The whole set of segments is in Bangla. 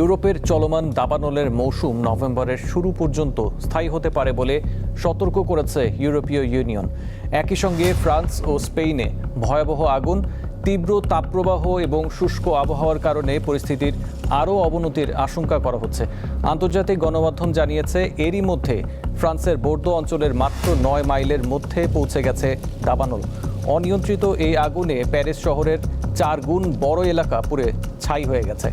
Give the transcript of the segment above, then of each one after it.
ইউরোপের চলমান দাবানলের মৌসুম নভেম্বরের শুরু পর্যন্ত স্থায়ী হতে পারে বলে সতর্ক করেছে ইউরোপীয় ইউনিয়ন। একই সঙ্গে ফ্রান্স ও স্পেনে ভয়াবহ আগুন, তীব্র তাপপ্রবাহ এবং শুষ্ক আবহাওয়ার কারণে পরিস্থিতির আরও অবনতির আশঙ্কা করা হচ্ছে। আন্তর্জাতিক গণমাধ্যম জানিয়েছে, এরই মধ্যে ফ্রান্সের বোর্দো অঞ্চলের মাত্র 9 মাইলের মধ্যে পৌঁছে গেছে দাবানল। অনিয়ন্ত্রিত এই আগুনে প্যারিস শহরের 4 গুণ বড় এলাকা পুড়ে ছাই হয়ে গেছে।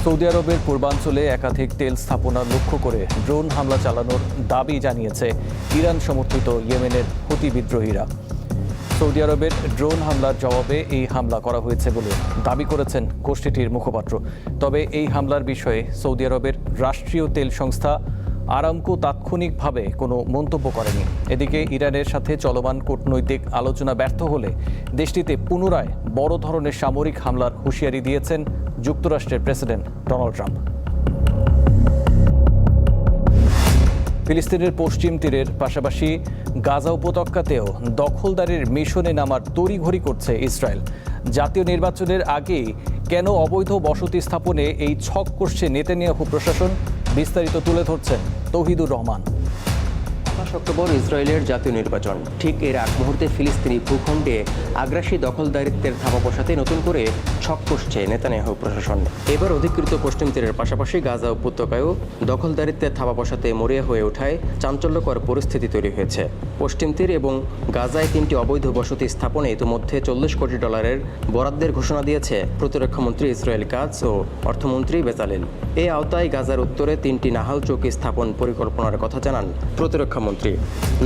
সৌদি আরবের পূর্বাঞ্চলে একাধিক তেল স্থাপনা লক্ষ্য করে ড্রোন হামলা চালানোর দাবি জানিয়েছে ইরান সমর্থিত ইয়েমেনের হুতি বিদ্রোহীরা। সৌদি আরবের ড্রোন হামলার জবাবে এই হামলা করা হয়েছে বলে দাবি করেছেন গোষ্ঠীটির মুখপাত্র। তবে এই হামলার বিষয়ে সৌদি আরবের রাষ্ট্রীয় তেল সংস্থা আরামকো তাৎক্ষণিকভাবে কোনো মন্তব্য করেনি। এদিকে ইরানের সাথে চলমান কূটনৈতিক আলোচনা ব্যর্থ হলে দেশটিতে পুনরায় বড় ধরনের সামরিক হামলার হুঁশিয়ারি দিয়েছেন যুক্তরাষ্ট্রের প্রেসিডেন্ট ডোনাল্ড ট্রাম্প। ফিলিস্তিনের পশ্চিম তীরের পাশাপাশি গাজা উপত্যকাতেও দখলদারির মিশনে নামার তড়িঘড়ি করছে ইসরায়েল। জাতীয় নির্বাচনের আগে কেন অবৈধ বসতি স্থাপনে এই ছক করছে নেতানিয়াহু প্রশাসন, বিস্তারিত তুলে ধরছেন তৌহিদুর রহমান। 5 অক্টোবর ইসরায়েলের জাতীয় নির্বাচন। ঠিক এর আগ মুহূর্তে ফিলিস্তিনি ভূখণ্ডে আগ্রাসী দখলদারিত্বের ধাপা বসাতে নতুন করে ছক কষছে নেতানিয়াহু প্রশাসন। এবার অধিকৃত পশ্চিম তীরের পাশাপাশি গাজা উপত্যকায়ও দখলদারিত্বের থাবা বসাতে মরিয়া হয়ে ওঠায় চাঞ্চল্যকর পরিস্থিতি তৈরি হয়েছে। পশ্চিম তীর এবং গাজায় 3টি অবৈধ বসতি স্থাপনে ইতিমধ্যে $40 কোটি বরাদ্দের ঘোষণা দিয়েছে প্রতিরক্ষামন্ত্রী ইসরায়েল কাজ ও অর্থমন্ত্রী বেচালেল। এই আওতায় গাজার উত্তরে 3টি নাহাল চৌকি স্থাপন পরিকল্পনার কথা জানান প্রতিরক্ষামন্ত্রী।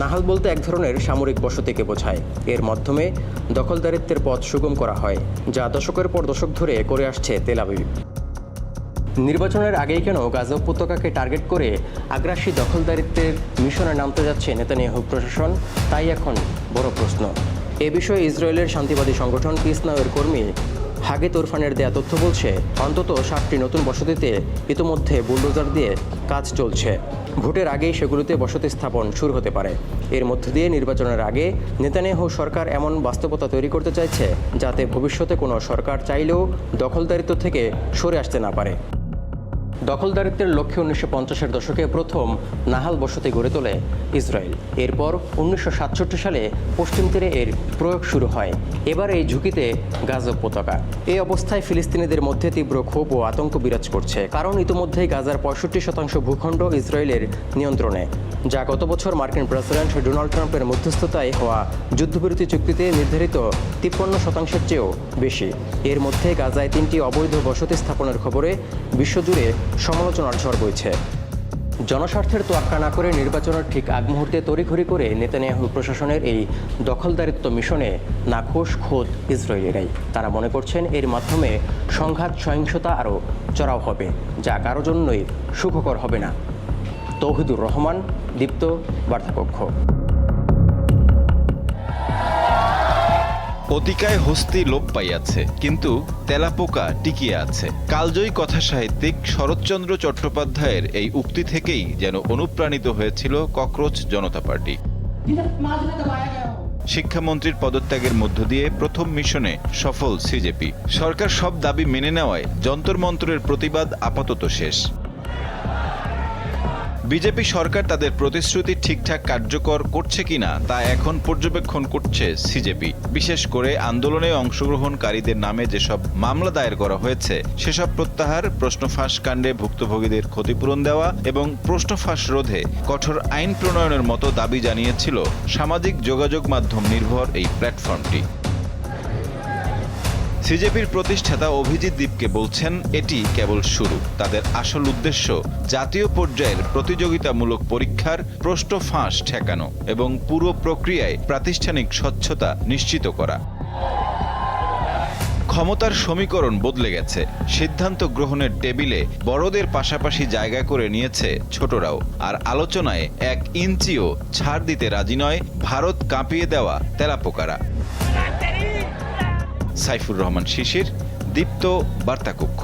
নাহাল বলতে এক ধরনের সামরিক বসতিকে বোঝায়। এর মাধ্যমে দখলদারিত্বের পথ সুগম করা হয়, যা দশকের পর দশক ধরে করে আসছে তেল আবিব। নির্বাচনের আগেই কেন গাজা উপত্যকাকে টার্গেট করে আগ্রাসী দখলদারিত্বের মিশনে নামতে যাচ্ছে নেতানিয়াহু প্রশাসন, তাই এখন বড় প্রশ্ন। এ বিষয়ে ইসরায়েলের শান্তিবাদী সংগঠন পিস নাও-এর কর্মী হাগে তোরফানের দেয়া তথ্য বলছে, অন্তত 7টি নতুন বসতিতে ইতিমধ্যে বুলডোজার দিয়ে কাজ চলছে। ভোটের আগেই সেগুলোতে বসতি স্থাপন শুরু হতে পারে। এর মধ্য দিয়ে নির্বাচনের আগে নেতানিয়াহু সরকার এমন বাস্তবতা তৈরি করতে চাইছে, যাতে ভবিষ্যতে কোনো সরকার চাইলেও দখলদারিত্ব থেকে সরে আসতে না পারে। দখলদারিত্বের লক্ষ্যে 1950-এর দশকে প্রথম নাহাল বসতি গড়ে তোলে ইসরায়েল। এরপর 1967 সালে পশ্চিম তীরে এর প্রয়োগ শুরু হয়। এবার এই ঝুঁকিতে গাজা উপত্যকা। এই অবস্থায় ফিলিস্তিনিদের মধ্যে তীব্র ক্ষোভ ও আতঙ্ক বিরাজ করছে, কারণ ইতিমধ্যেই গাজার 65% ভূখণ্ড ইসরায়েলের নিয়ন্ত্রণে, যা গত বছর মার্কিন প্রেসিডেন্ট ডোনাল্ড ট্রাম্পের মধ্যস্থতায় হওয়া যুদ্ধবিরতি চুক্তিতে নির্ধারিত 53% চেয়েও বেশি। এর মধ্যে গাজায় 3টি অবৈধ বসতি স্থাপনের খবরে বিশ্বজুড়ে সমালোচনার ঝড় বইছে। জনস্বার্থের তোয়াক্কা না করে নির্বাচনের ঠিক আগ মুহূর্তে তড়িঘড়ি করে নেতানিয়াহু প্রশাসনের এই দখলদারিত্ব মিশনে নাখোশ খোদ ইসরায়েলিরাই। তারা মনে করছেন এর মাধ্যমে সংঘাত সহিংসতা আরও চড়াও হবে, যা কারো জন্যই সুখকর হবে না। তৌহিদুর রহমান, দীপ্ত, বার্তাকক্ষ। অতিকায় হস্তি লোপ পাইয়াছে, কিন্তু তেলাপোকা টিকিয়ে আছে। কালজয়ী কথা সাহিত্যিক শরৎচন্দ্র চট্টোপাধ্যায়ের এই উক্তি থেকেই যেন অনুপ্রাণিত হয়েছিল ককরোচ জনতা পার্টি। শিক্ষামন্ত্রীর পদত্যাগের মধ্য দিয়ে প্রথম মিশনে সফল সিজেপি। সরকার সব দাবি মেনে নেওয়ায় যন্তর মন্তরের প্রতিবাদ আপাতত শেষ। বিজেপি সরকার তাদের প্রতিশ্রুতি ঠিকঠাক কার্যকর করছে কিনা তা এখন পর্যবেক্ষণ করছে সিজেপি। বিশেষ করে আন্দোলনে অংশগ্রহণকারীদের নামে যেসব মামলা দায়ের করা হয়েছে সেসব প্রত্যাহার, প্রশ্ন ফাঁস কাণ্ডে ভুক্তভোগীদের ক্ষতিপূরণ দেওয়া এবং প্রশ্ন ফাঁস রোধে কঠোর আইন প্রণয়নের মতো দাবি জানিয়েছিল সামাজিক যোগাযোগ মাধ্যম নির্ভর এই প্ল্যাটফর্মটি। সিজেপির প্রতিষ্ঠাতা অভিজিৎ দীপকে বলছেন, এটি কেবল শুরু। তাদের আসল উদ্দেশ্য জাতীয় পর্যায়ের প্রতিযোগিতামূলক পরীক্ষার প্রশ্ন ফাঁস ঠেকানো এবং পুরো প্রক্রিয়ায় প্রাতিষ্ঠানিক স্বচ্ছতা নিশ্চিত করা। ক্ষমতার সমীকরণ বদলে গেছে। সিদ্ধান্ত গ্রহণের টেবিলে বড়দের পাশাপাশি জায়গা করে নিয়েছে ছোটরাও। আর আলোচনায় 1 ইঞ্চিও ছাড় দিতে রাজি নয় ভারত কাঁপিয়ে দেওয়া তেলাপোকারা। সাইফুর রহমান শিশির, দীপ্ত, বার্তাকক্ষ।